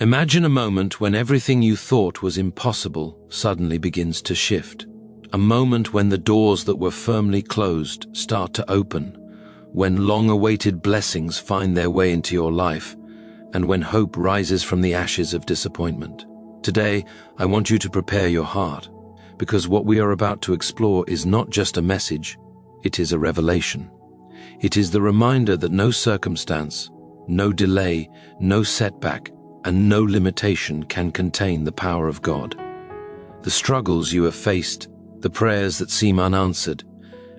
Imagine a moment when everything you thought was impossible suddenly begins to shift. A moment when the doors that were firmly closed start to open, when long-awaited blessings find their way into your life, and when hope rises from the ashes of disappointment. Today, I want you to prepare your heart, because what we are about to explore is not just a message, it is a revelation. It is the reminder that no circumstance, no delay, no setback, and no limitation can contain the power of God. The struggles you have faced, the prayers that seem unanswered,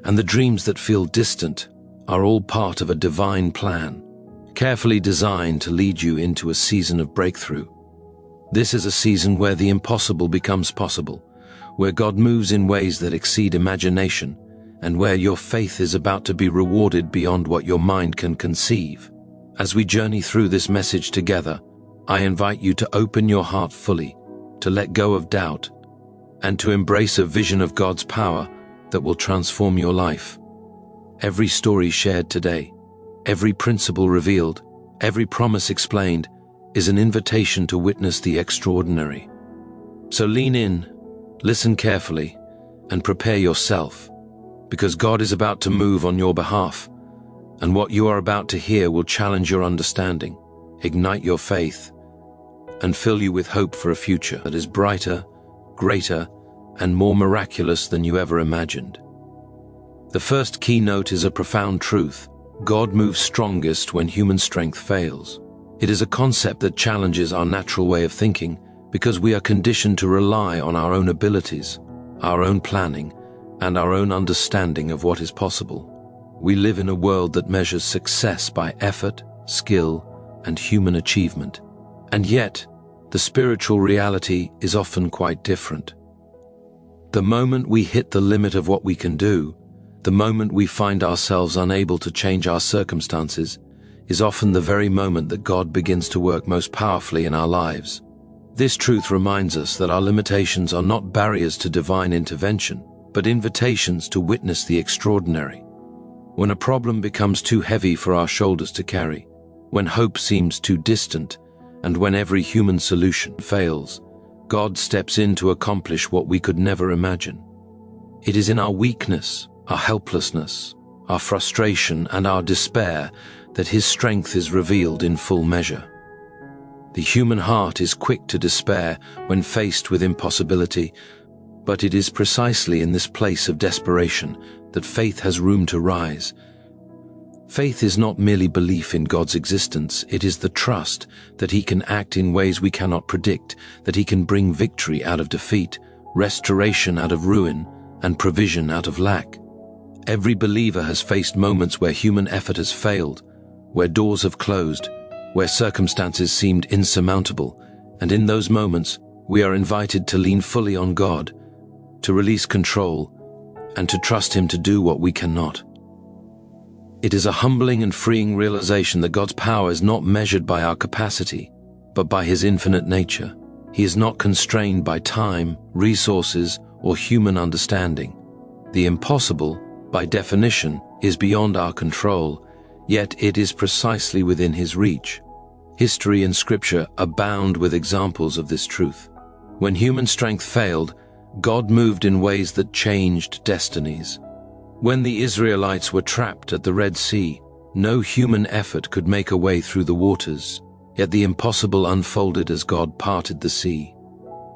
and the dreams that feel distant are all part of a divine plan, carefully designed to lead you into a season of breakthrough. This is a season where the impossible becomes possible, where God moves in ways that exceed imagination, and where your faith is about to be rewarded beyond what your mind can conceive. As we journey through this message together, I invite you to open your heart fully, to let go of doubt, and to embrace a vision of God's power that will transform your life. Every story shared today, every principle revealed, every promise explained, is an invitation to witness the extraordinary. So lean in, listen carefully, and prepare yourself, because God is about to move on your behalf, and what you are about to hear will challenge your understanding, ignite your faith, and fill you with hope for a future that is brighter, greater, and more miraculous than you ever imagined. The first keynote is a profound truth. God moves strongest when human strength fails. It is a concept that challenges our natural way of thinking because we are conditioned to rely on our own abilities, our own planning, and our own understanding of what is possible. We live in a world that measures success by effort, skill, and human achievement. And yet, the spiritual reality is often quite different. The moment we hit the limit of what we can do, the moment we find ourselves unable to change our circumstances, is often the very moment that God begins to work most powerfully in our lives. This truth reminds us that our limitations are not barriers to divine intervention, but invitations to witness the extraordinary. When a problem becomes too heavy for our shoulders to carry, when hope seems too distant, and when every human solution fails, God steps in to accomplish what we could never imagine. It is in our weakness, our helplessness, our frustration, and our despair that His strength is revealed in full measure. The human heart is quick to despair when faced with impossibility, but it is precisely in this place of desperation that faith has room to rise. Faith is not merely belief in God's existence, it is the trust that He can act in ways we cannot predict, that He can bring victory out of defeat, restoration out of ruin, and provision out of lack. Every believer has faced moments where human effort has failed, where doors have closed, where circumstances seemed insurmountable, and in those moments, we are invited to lean fully on God, to release control, and to trust Him to do what we cannot. It is a humbling and freeing realization that God's power is not measured by our capacity, but by His infinite nature. He is not constrained by time, resources, or human understanding. The impossible, by definition, is beyond our control, yet it is precisely within His reach. History and Scripture abound with examples of this truth. When human strength failed, God moved in ways that changed destinies. When the Israelites were trapped at the Red Sea, no human effort could make a way through the waters, yet the impossible unfolded as God parted the sea.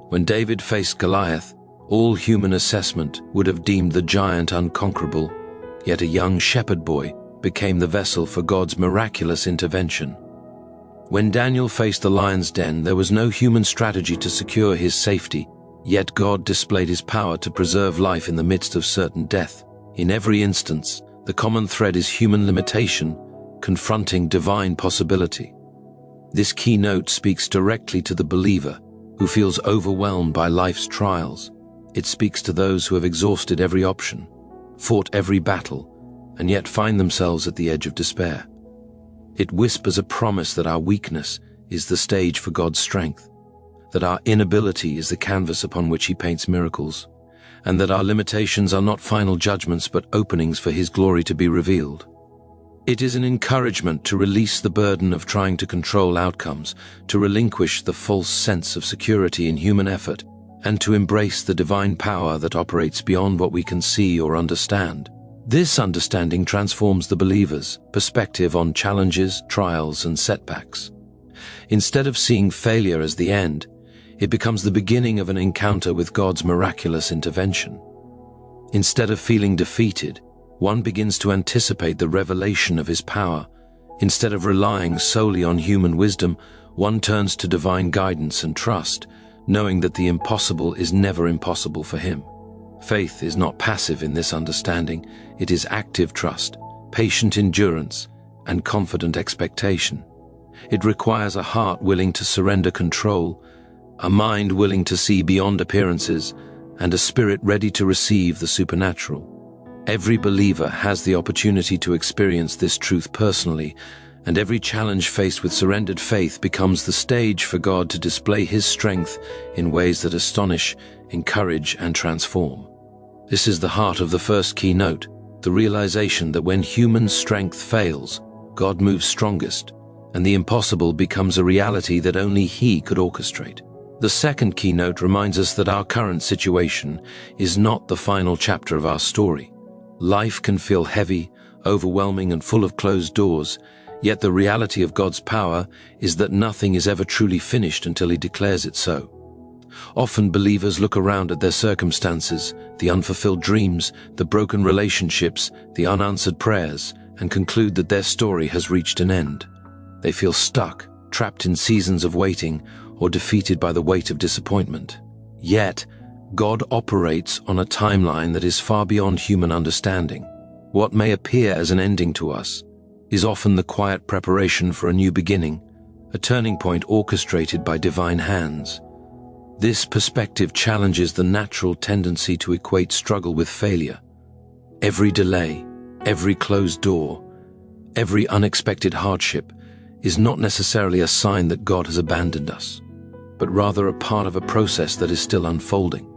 When David faced Goliath, all human assessment would have deemed the giant unconquerable, yet a young shepherd boy became the vessel for God's miraculous intervention. When Daniel faced the lion's den, there was no human strategy to secure his safety, yet God displayed His power to preserve life in the midst of certain death. In every instance, the common thread is human limitation, confronting divine possibility. This keynote speaks directly to the believer who feels overwhelmed by life's trials. It speaks to those who have exhausted every option, fought every battle, and yet find themselves at the edge of despair. It whispers a promise that our weakness is the stage for God's strength, that our inability is the canvas upon which He paints miracles, and that our limitations are not final judgments but openings for His glory to be revealed. It is an encouragement to release the burden of trying to control outcomes, to relinquish the false sense of security in human effort, and to embrace the divine power that operates beyond what we can see or understand. This understanding transforms the believer's perspective on challenges, trials, and setbacks. Instead of seeing failure as the end, it becomes the beginning of an encounter with God's miraculous intervention. Instead of feeling defeated, one begins to anticipate the revelation of His power. Instead of relying solely on human wisdom, one turns to divine guidance and trust, knowing that the impossible is never impossible for Him. Faith is not passive in this understanding. It is active trust, patient endurance, and confident expectation. It requires a heart willing to surrender control, a mind willing to see beyond appearances, and a spirit ready to receive the supernatural. Every believer has the opportunity to experience this truth personally, and every challenge faced with surrendered faith becomes the stage for God to display His strength in ways that astonish, encourage, and transform. This is the heart of the first key note, the realization that when human strength fails, God moves strongest, and the impossible becomes a reality that only He could orchestrate. The second key note reminds us that our current situation is not the final chapter of our story. Life can feel heavy, overwhelming, and full of closed doors, yet the reality of God's power is that nothing is ever truly finished until He declares it so. Often believers look around at their circumstances, the unfulfilled dreams, the broken relationships, the unanswered prayers, and conclude that their story has reached an end. They feel stuck, trapped in seasons of waiting, or defeated by the weight of disappointment. Yet, God operates on a timeline that is far beyond human understanding. What may appear as an ending to us is often the quiet preparation for a new beginning, a turning point orchestrated by divine hands. This perspective challenges the natural tendency to equate struggle with failure. Every delay, every closed door, every unexpected hardship is not necessarily a sign that God has abandoned us, but rather a part of a process that is still unfolding.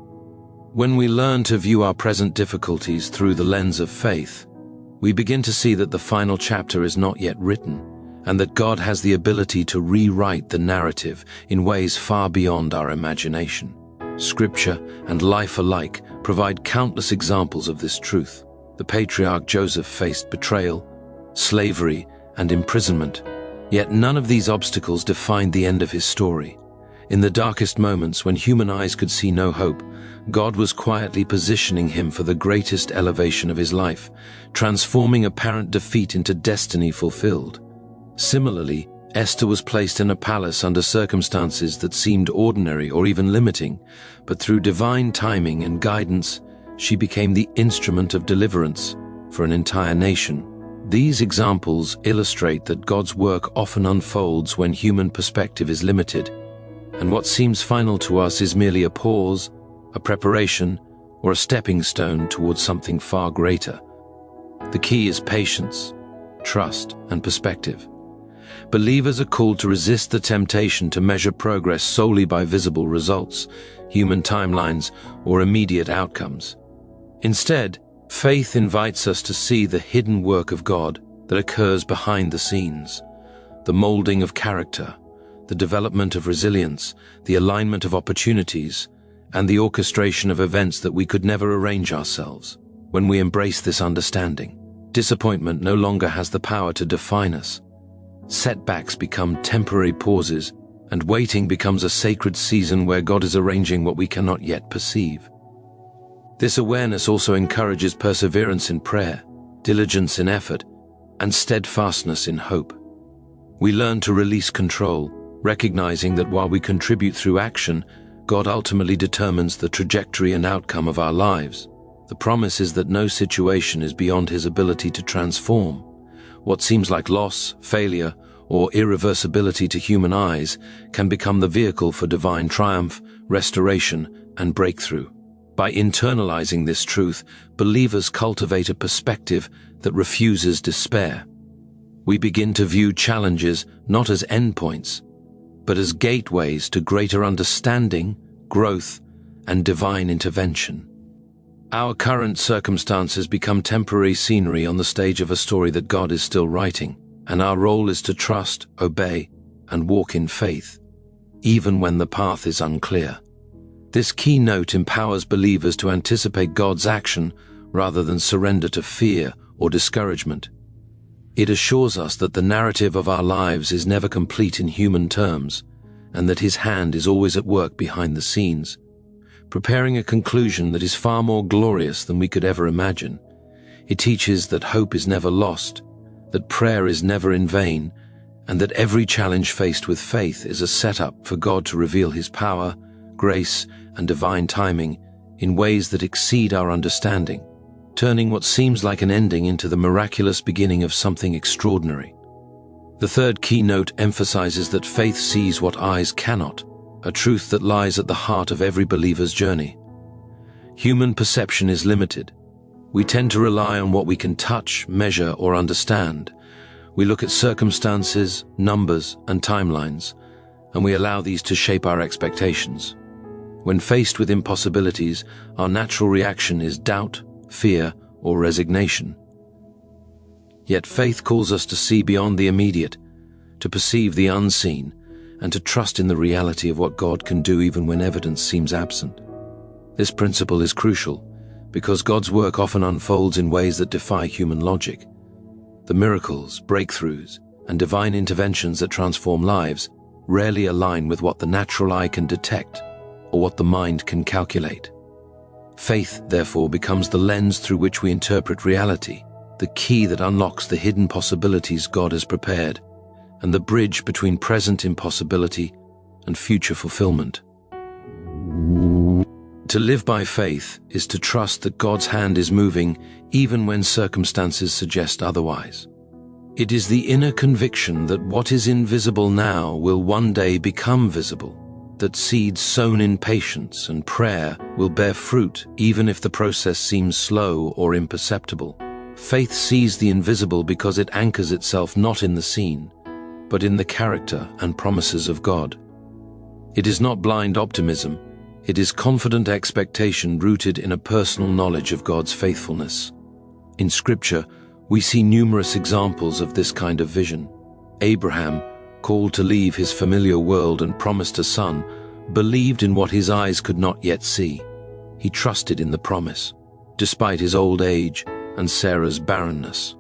When we learn to view our present difficulties through the lens of faith, we begin to see that the final chapter is not yet written, and that God has the ability to rewrite the narrative in ways far beyond our imagination. Scripture and life alike provide countless examples of this truth. The patriarch Joseph faced betrayal, slavery, and imprisonment, yet none of these obstacles defined the end of his story. In the darkest moments, when human eyes could see no hope, God was quietly positioning him for the greatest elevation of his life, transforming apparent defeat into destiny fulfilled. Similarly, Esther was placed in a palace under circumstances that seemed ordinary or even limiting, but through divine timing and guidance, she became the instrument of deliverance for an entire nation. These examples illustrate that God's work often unfolds when human perspective is limited, and what seems final to us is merely a pause, a preparation, or a stepping stone towards something far greater. The key is patience, trust, and perspective. Believers are called to resist the temptation to measure progress solely by visible results, human timelines, or immediate outcomes. Instead, faith invites us to see the hidden work of God that occurs behind the scenes, the molding of character, the development of resilience, the alignment of opportunities, and the orchestration of events that we could never arrange ourselves. When we embrace this understanding, disappointment no longer has the power to define us. Setbacks become temporary pauses, and waiting becomes a sacred season where God is arranging what we cannot yet perceive. This awareness also encourages perseverance in prayer, diligence in effort, and steadfastness in hope. We learn to release control, recognizing that while we contribute through action, God ultimately determines the trajectory and outcome of our lives. The promise is that no situation is beyond His ability to transform. What seems like loss, failure, or irreversibility to human eyes can become the vehicle for divine triumph, restoration, and breakthrough. By internalizing this truth, believers cultivate a perspective that refuses despair. We begin to view challenges not as endpoints, but as gateways to greater understanding, growth, and divine intervention. Our current circumstances become temporary scenery on the stage of a story that God is still writing, and our role is to trust, obey, and walk in faith, even when the path is unclear. This keynote empowers believers to anticipate God's action rather than surrender to fear or discouragement. It assures us that the narrative of our lives is never complete in human terms, and that His hand is always at work behind the scenes, preparing a conclusion that is far more glorious than we could ever imagine. It teaches that hope is never lost, that prayer is never in vain, and that every challenge faced with faith is a setup for God to reveal His power, grace, and divine timing in ways that exceed our understanding, turning what seems like an ending into the miraculous beginning of something extraordinary. The third keynote emphasizes that faith sees what eyes cannot, a truth that lies at the heart of every believer's journey. Human perception is limited. We tend to rely on what we can touch, measure, or understand. We look at circumstances, numbers, and timelines, and we allow these to shape our expectations. When faced with impossibilities, our natural reaction is doubt, fear, or resignation. Yet faith calls us to see beyond the immediate, to perceive the unseen, and to trust in the reality of what God can do even when evidence seems absent. This principle is crucial because God's work often unfolds in ways that defy human logic. The miracles, breakthroughs, and divine interventions that transform lives rarely align with what the natural eye can detect or what the mind can calculate. Faith, therefore, becomes the lens through which we interpret reality, the key that unlocks the hidden possibilities God has prepared, and the bridge between present impossibility and future fulfillment. To live by faith is to trust that God's hand is moving even when circumstances suggest otherwise. It is the inner conviction that what is invisible now will one day become visible, that seeds sown in patience and prayer will bear fruit even if the process seems slow or imperceptible. Faith sees the invisible because it anchors itself not in the seen, but in the character and promises of God. It is not blind optimism, it is confident expectation rooted in a personal knowledge of God's faithfulness. In Scripture, we see numerous examples of this kind of vision. Abraham, called to leave his familiar world and promised a son, believed in what his eyes could not yet see. He trusted in the promise, despite his old age and Sarah's barrenness.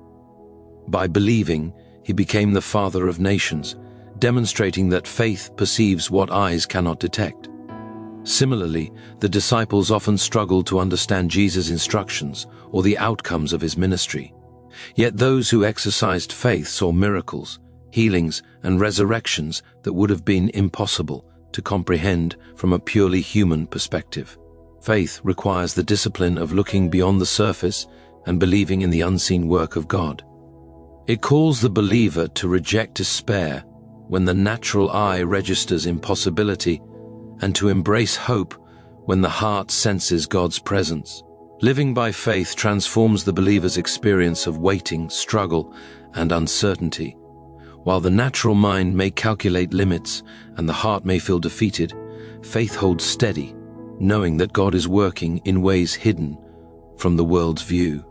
By believing, he became the father of nations, demonstrating that faith perceives what eyes cannot detect. Similarly, the disciples often struggled to understand Jesus' instructions or the outcomes of his ministry. Yet those who exercised faith saw miracles, healings, and resurrections that would have been impossible to comprehend from a purely human perspective. Faith requires the discipline of looking beyond the surface and believing in the unseen work of God. It calls the believer to reject despair when the natural eye registers impossibility, and to embrace hope when the heart senses God's presence. Living by faith transforms the believer's experience of waiting, struggle, and uncertainty. While the natural mind may calculate limits and the heart may feel defeated, faith holds steady, knowing that God is working in ways hidden from the world's view.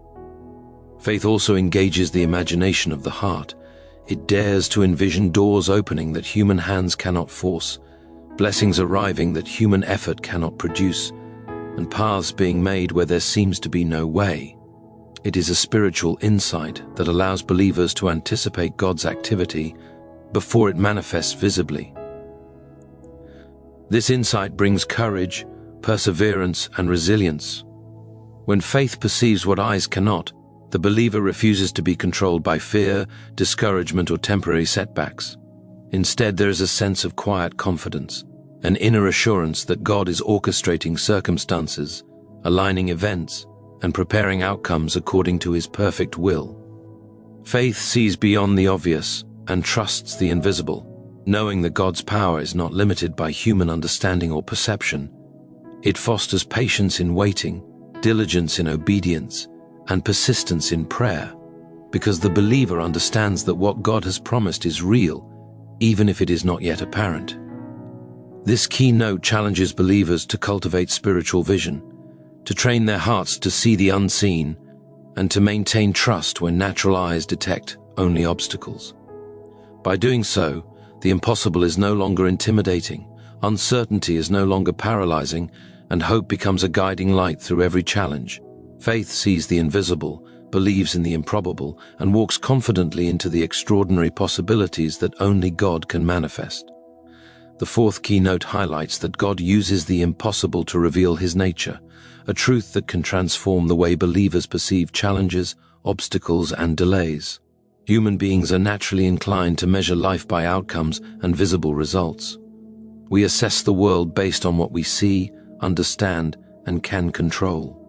Faith also engages the imagination of the heart. It dares to envision doors opening that human hands cannot force, blessings arriving that human effort cannot produce, and paths being made where there seems to be no way. It is a spiritual insight that allows believers to anticipate God's activity before it manifests visibly. This insight brings courage, perseverance, and resilience. When faith perceives what eyes cannot, the believer refuses to be controlled by fear, discouragement, or temporary setbacks. Instead, there is a sense of quiet confidence, an inner assurance that God is orchestrating circumstances, aligning events, and preparing outcomes according to His perfect will. Faith sees beyond the obvious and trusts the invisible, knowing that God's power is not limited by human understanding or perception. It fosters patience in waiting, diligence in obedience, and persistence in prayer, because the believer understands that what God has promised is real, even if it is not yet apparent. This keynote challenges believers to cultivate spiritual vision, to train their hearts to see the unseen, and to maintain trust when natural eyes detect only obstacles. By doing so, the impossible is no longer intimidating, uncertainty is no longer paralyzing, and hope becomes a guiding light through every challenge. Faith sees the invisible, believes in the improbable, and walks confidently into the extraordinary possibilities that only God can manifest. The fourth keynote highlights that God uses the impossible to reveal his nature, a truth that can transform the way believers perceive challenges, obstacles, and delays. Human beings are naturally inclined to measure life by outcomes and visible results. We assess the world based on what we see, understand, and can control.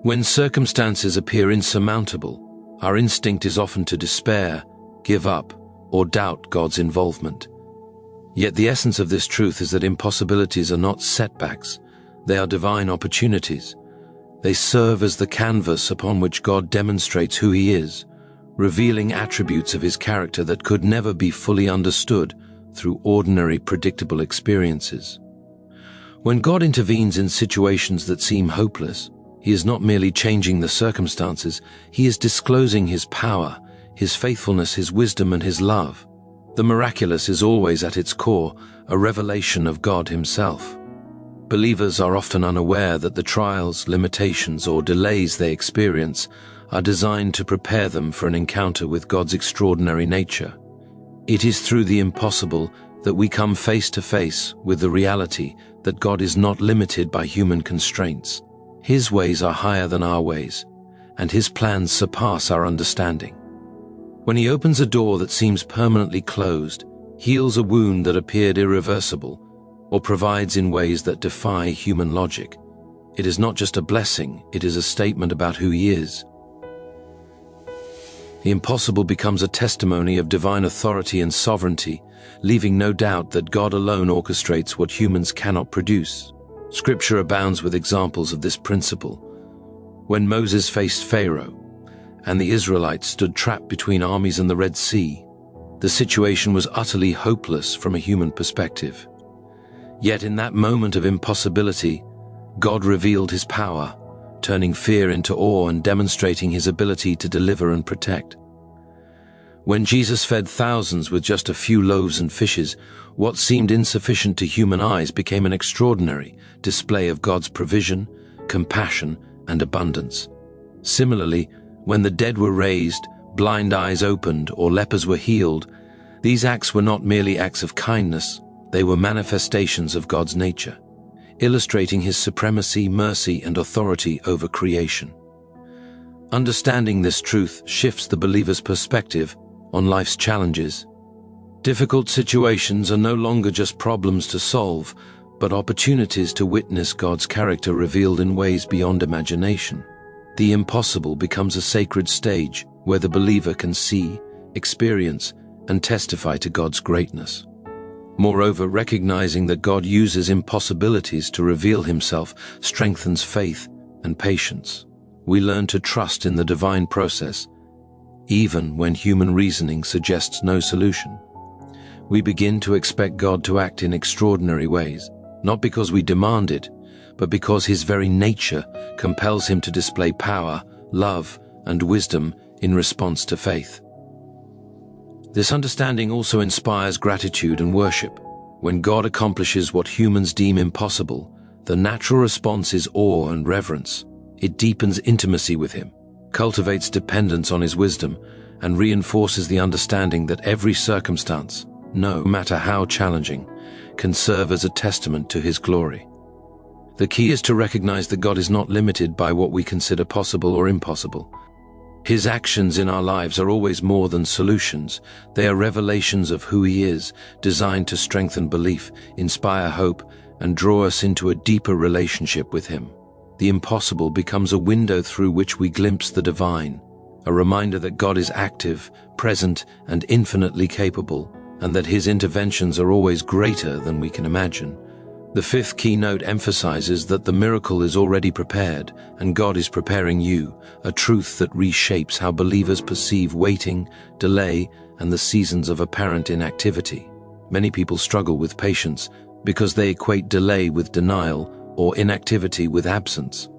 When circumstances appear insurmountable, our instinct is often to despair, give up, or doubt God's involvement. Yet the essence of this truth is that impossibilities are not setbacks, they are divine opportunities. They serve as the canvas upon which God demonstrates who he is, revealing attributes of his character that could never be fully understood through ordinary, predictable experiences. When God intervenes in situations that seem hopeless, he is not merely changing the circumstances, he is disclosing his power, his faithfulness, his wisdom, and his love. The miraculous is always at its core, a revelation of God himself. Believers are often unaware that the trials, limitations, or delays they experience are designed to prepare them for an encounter with God's extraordinary nature. It is through the impossible that we come face to face with the reality that God is not limited by human constraints. His ways are higher than our ways, and his plans surpass our understanding. When he opens a door that seems permanently closed, heals a wound that appeared irreversible, or provides in ways that defy human logic, it is not just a blessing, it is a statement about who he is. The impossible becomes a testimony of divine authority and sovereignty, leaving no doubt that God alone orchestrates what humans cannot produce. Scripture abounds with examples of this principle. When Moses faced Pharaoh, and the Israelites stood trapped between armies and the Red Sea, the situation was utterly hopeless from a human perspective. Yet in that moment of impossibility, God revealed his power, turning fear into awe and demonstrating his ability to deliver and protect. When Jesus fed thousands with just a few loaves and fishes, what seemed insufficient to human eyes became an extraordinary display of God's provision, compassion, and abundance. Similarly, when the dead were raised, blind eyes opened, or lepers were healed, these acts were not merely acts of kindness, they were manifestations of God's nature, illustrating his supremacy, mercy, and authority over creation. Understanding this truth shifts the believer's perspective on life's challenges. Difficult situations are no longer just problems to solve, but opportunities to witness God's character revealed in ways beyond imagination. The impossible becomes a sacred stage where the believer can see, experience, and testify to God's greatness. Moreover, recognizing that God uses impossibilities to reveal himself strengthens faith and patience. We learn to trust in the divine process, even when human reasoning suggests no solution. We begin to expect God to act in extraordinary ways, not because we demand it, but because his very nature compels him to display power, love, and wisdom in response to faith. This understanding also inspires gratitude and worship. When God accomplishes what humans deem impossible, the natural response is awe and reverence. It deepens intimacy with him, cultivates dependence on his wisdom, and reinforces the understanding that every circumstance, no matter how challenging, can serve as a testament to his glory. The key is to recognize that God is not limited by what we consider possible or impossible. His actions in our lives are always more than solutions. They are revelations of who he is, designed to strengthen belief, inspire hope, and draw us into a deeper relationship with him. The impossible becomes a window through which we glimpse the divine, a reminder that God is active, present, and infinitely capable, and that his interventions are always greater than we can imagine. The fifth keynote emphasizes that the miracle is already prepared, and God is preparing you, a truth that reshapes how believers perceive waiting, delay, and the seasons of apparent inactivity. Many people struggle with patience because they equate delay with denial or inactivity with absence.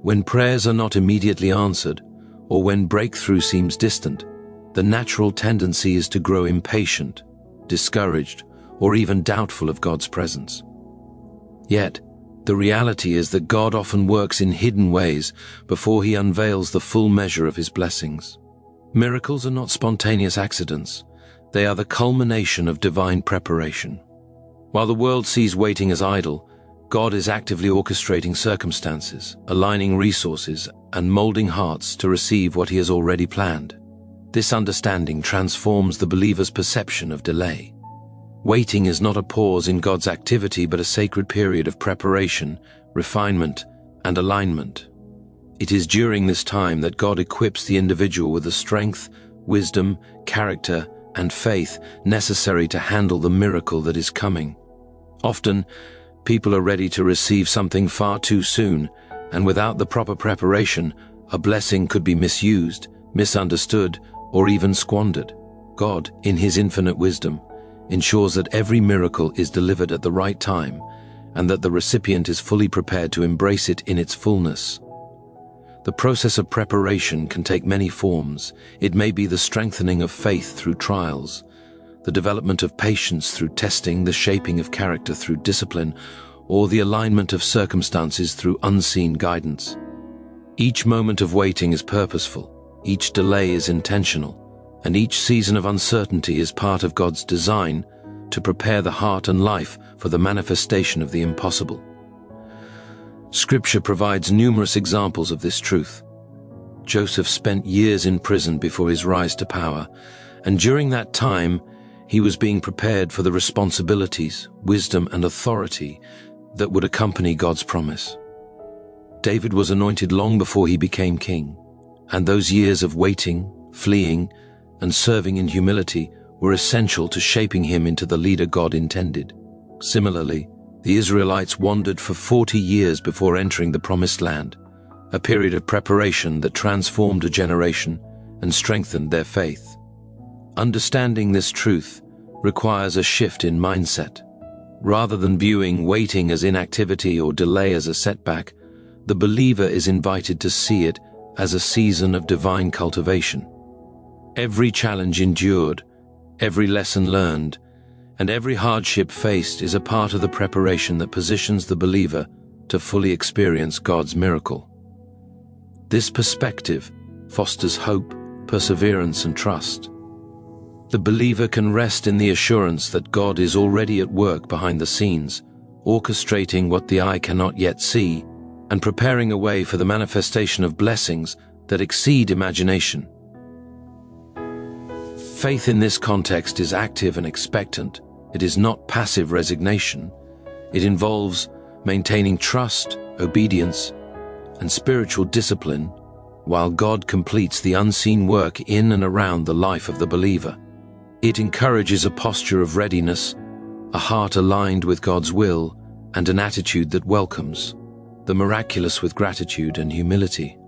When prayers are not immediately answered, or when breakthrough seems distant, the natural tendency is to grow impatient, discouraged, or even doubtful of God's presence. Yet, the reality is that God often works in hidden ways before He unveils the full measure of His blessings. Miracles are not spontaneous accidents. They are the culmination of divine preparation. While the world sees waiting as idle, God is actively orchestrating circumstances, aligning resources, and molding hearts to receive what He has already planned. This understanding transforms the believer's perception of delay. Waiting is not a pause in God's activity but a sacred period of preparation, refinement, and alignment. It is during this time that God equips the individual with the strength, wisdom, character, and faith necessary to handle the miracle that is coming. Often, people are ready to receive something far too soon, and without the proper preparation, a blessing could be misused, misunderstood, or even squandered. God, in His infinite wisdom, ensures that every miracle is delivered at the right time and that the recipient is fully prepared to embrace it in its fullness. The process of preparation can take many forms. It may be the strengthening of faith through trials, the development of patience through testing, the shaping of character through discipline, or the alignment of circumstances through unseen guidance. Each moment of waiting is purposeful, each delay is intentional, and each season of uncertainty is part of God's design to prepare the heart and life for the manifestation of the impossible. Scripture provides numerous examples of this truth. Joseph spent years in prison before his rise to power, and during that time, he was being prepared for the responsibilities, wisdom, and authority that would accompany God's promise. David was anointed long before he became king, and those years of waiting, fleeing, and serving in humility were essential to shaping him into the leader God intended. Similarly, the Israelites wandered for 40 years before entering the Promised Land, a period of preparation that transformed a generation and strengthened their faith. Understanding this truth requires a shift in mindset. Rather than viewing waiting as inactivity or delay as a setback, the believer is invited to see it as a season of divine cultivation. Every challenge endured, every lesson learned, and every hardship faced is a part of the preparation that positions the believer to fully experience God's miracle. This perspective fosters hope, perseverance, and trust. The believer can rest in the assurance that God is already at work behind the scenes, orchestrating what the eye cannot yet see, and preparing a way for the manifestation of blessings that exceed imagination. Faith in this context is active and expectant. It is not passive resignation. It involves maintaining trust, obedience, and spiritual discipline while God completes the unseen work in and around the life of the believer. It encourages a posture of readiness, a heart aligned with God's will, and an attitude that welcomes the miraculous with gratitude and humility.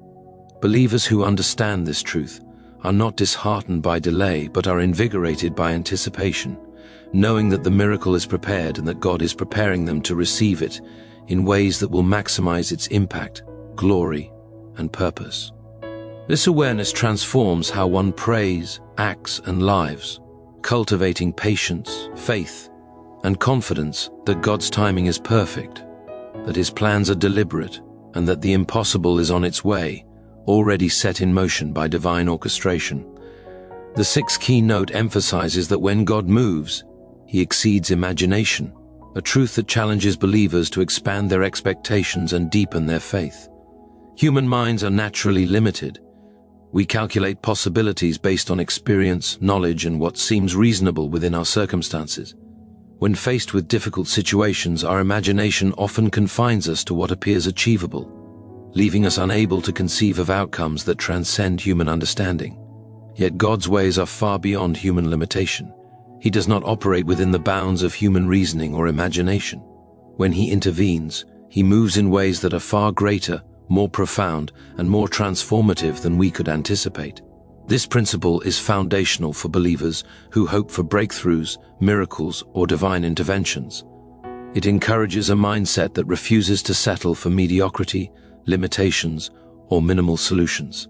Believers who understand this truth are not disheartened by delay but are invigorated by anticipation, knowing that the miracle is prepared and that God is preparing them to receive it in ways that will maximize its impact, glory, and purpose. This awareness transforms how one prays, acts, and lives, cultivating patience, faith, and confidence that God's timing is perfect, that His plans are deliberate, and that the impossible is on its way, already set in motion by divine orchestration. The sixth key note emphasizes that when God moves, He exceeds imagination, a truth that challenges believers to expand their expectations and deepen their faith. Human minds are naturally limited. We calculate possibilities based on experience, knowledge, and what seems reasonable within our circumstances. When faced with difficult situations, our imagination often confines us to what appears achievable, leaving us unable to conceive of outcomes that transcend human understanding. Yet God's ways are far beyond human limitation. He does not operate within the bounds of human reasoning or imagination. When He intervenes, He moves in ways that are far greater, more profound, and more transformative than we could anticipate. This principle is foundational for believers who hope for breakthroughs, miracles, or divine interventions. It encourages a mindset that refuses to settle for mediocrity, limitations, or minimal solutions.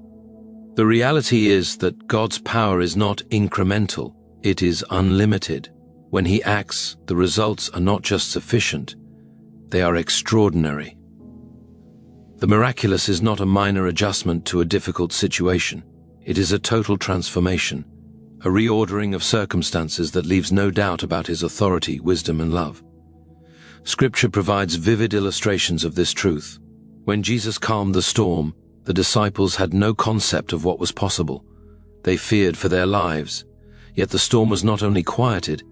The reality is that God's power is not incremental, it is unlimited. When He acts, the results are not just sufficient, they are extraordinary. The miraculous is not a minor adjustment to a difficult situation. It is a total transformation, a reordering of circumstances that leaves no doubt about His authority, wisdom, and love. Scripture provides vivid illustrations of this truth. When Jesus calmed the storm, the disciples had no concept of what was possible. They feared for their lives. Yet the storm was not only quieted,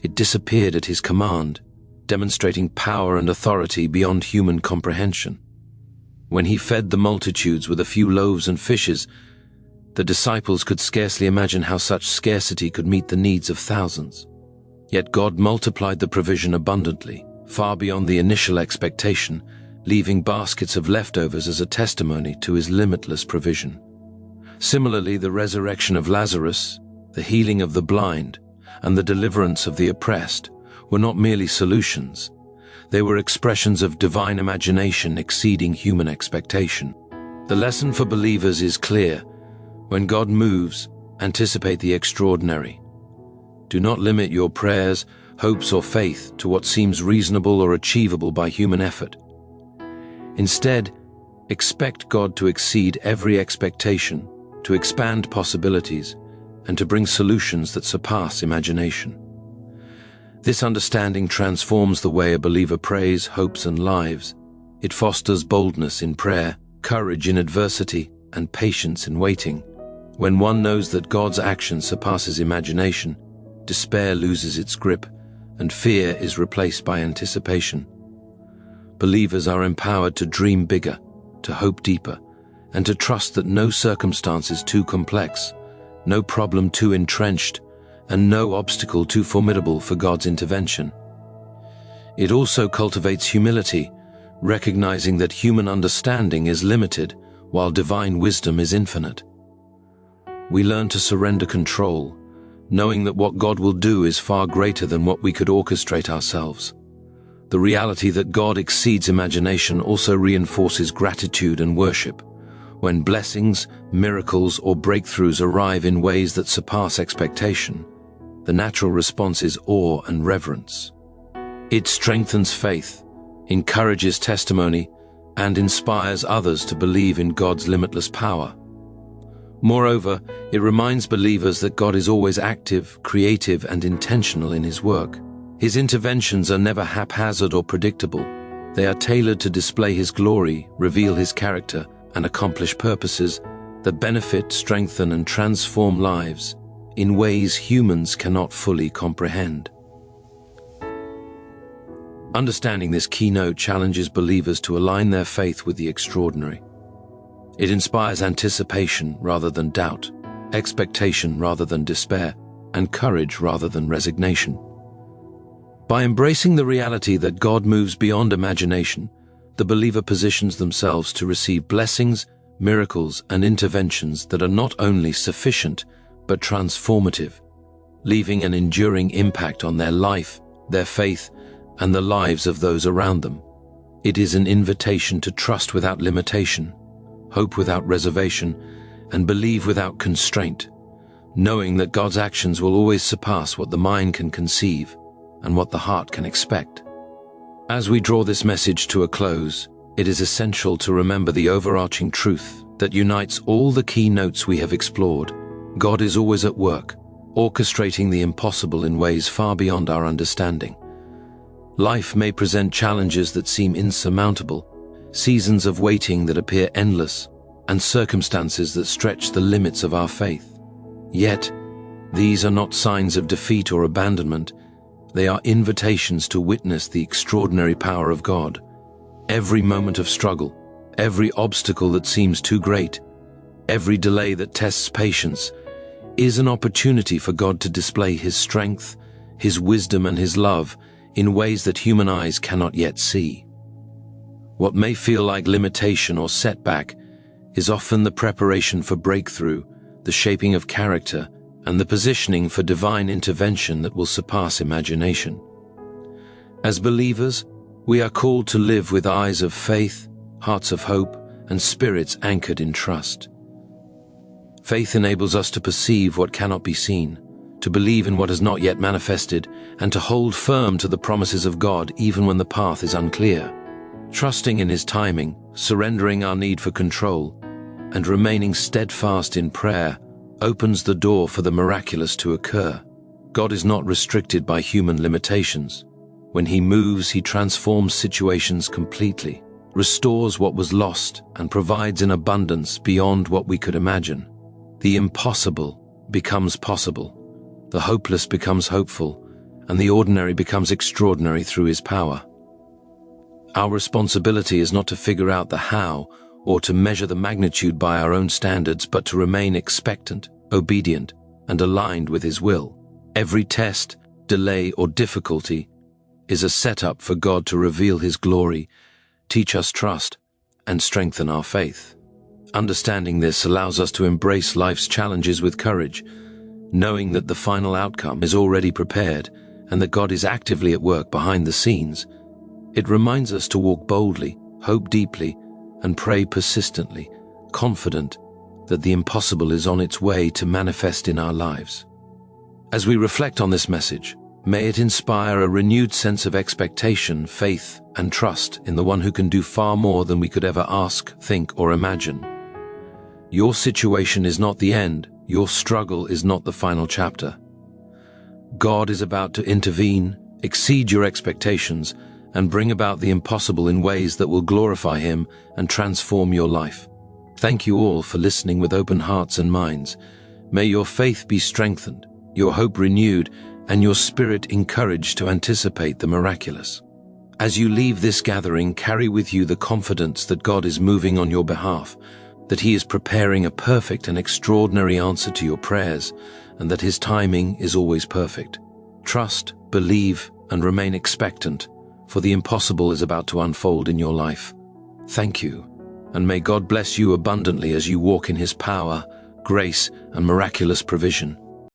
it disappeared at His command, demonstrating power and authority beyond human comprehension. When He fed the multitudes with a few loaves and fishes, the disciples could scarcely imagine how such scarcity could meet the needs of thousands. Yet God multiplied the provision abundantly, far beyond the initial expectation, leaving baskets of leftovers as a testimony to His limitless provision. Similarly, the resurrection of Lazarus, the healing of the blind, and the deliverance of the oppressed were not merely solutions. They were expressions of divine imagination exceeding human expectation. The lesson for believers is clear. When God moves, anticipate the extraordinary. Do not limit your prayers, hopes, or faith to what seems reasonable or achievable by human effort. Instead, expect God to exceed every expectation, to expand possibilities, and to bring solutions that surpass imagination. This understanding transforms the way a believer prays, hopes, and lives. It fosters boldness in prayer, courage in adversity, and patience in waiting. When one knows that God's action surpasses imagination, despair loses its grip, and fear is replaced by anticipation. Believers are empowered to dream bigger, to hope deeper, and to trust that no circumstance is too complex, no problem too entrenched, and no obstacle too formidable for God's intervention. It also cultivates humility, recognizing that human understanding is limited while divine wisdom is infinite. We learn to surrender control, knowing that what God will do is far greater than what we could orchestrate ourselves. The reality that God exceeds imagination also reinforces gratitude and worship. When blessings, miracles, or breakthroughs arrive in ways that surpass expectation, the natural response is awe and reverence. It strengthens faith, encourages testimony, and inspires others to believe in God's limitless power. Moreover, it reminds believers that God is always active, creative, and intentional in His work. His interventions are never haphazard or predictable. They are tailored to display His glory, reveal His character, and accomplish purposes that benefit, strengthen, and transform lives in ways humans cannot fully comprehend. Understanding this keynote challenges believers to align their faith with the extraordinary. It inspires anticipation rather than doubt, expectation rather than despair, and courage rather than resignation. By embracing the reality that God moves beyond imagination, the believer positions themselves to receive blessings, miracles, and interventions that are not only sufficient, but transformative, leaving an enduring impact on their life, their faith, and the lives of those around them. It is an invitation to trust without limitation, hope without reservation, and believe without constraint, knowing that God's actions will always surpass what the mind can conceive and what the heart can expect. As we draw this message to a close, it is essential to remember the overarching truth that unites all the key notes we have explored. God is always at work, orchestrating the impossible in ways far beyond our understanding. Life may present challenges that seem insurmountable, seasons of waiting that appear endless, and circumstances that stretch the limits of our faith. Yet, these are not signs of defeat or abandonment. They are invitations to witness the extraordinary power of God. Every moment of struggle, every obstacle that seems too great, every delay that tests patience, is an opportunity for God to display His strength, His wisdom, and His love in ways that human eyes cannot yet see. What may feel like limitation or setback is often the preparation for breakthrough, the shaping of character, and the positioning for divine intervention that will surpass imagination. As believers, we are called to live with eyes of faith, hearts of hope, and spirits anchored in trust. Faith enables us to perceive what cannot be seen, to believe in what has not yet manifested, and to hold firm to the promises of God even when the path is unclear. Trusting in His timing, surrendering our need for control, and remaining steadfast in prayer opens the door for the miraculous to occur. God is not restricted by human limitations. When He moves, He transforms situations completely, restores what was lost, and provides in abundance beyond what we could imagine. The impossible becomes possible, the hopeless becomes hopeful, and the ordinary becomes extraordinary through His power. Our responsibility is not to figure out the how or to measure the magnitude by our own standards, but to remain expectant, obedient, and aligned with His will. Every test, delay, or difficulty is a setup for God to reveal His glory, teach us trust, and strengthen our faith. Understanding this allows us to embrace life's challenges with courage, knowing that the final outcome is already prepared and that God is actively at work behind the scenes. It reminds us to walk boldly, hope deeply, and pray persistently, confident that the impossible is on its way to manifest in our lives. As we reflect on this message, may it inspire a renewed sense of expectation, faith, and trust in the one who can do far more than we could ever ask, think, or imagine. Your situation is not the end. Your struggle is not the final chapter. God is about to intervene, exceed your expectations, and bring about the impossible in ways that will glorify Him and transform your life. Thank you all for listening with open hearts and minds. May your faith be strengthened, your hope renewed, and your spirit encouraged to anticipate the miraculous. As you leave this gathering, carry with you the confidence that God is moving on your behalf, that He is preparing a perfect and extraordinary answer to your prayers, and that His timing is always perfect. Trust, believe, and remain expectant, for the impossible is about to unfold in your life. Thank you, and may God bless you abundantly as you walk in His power, grace, and miraculous provision.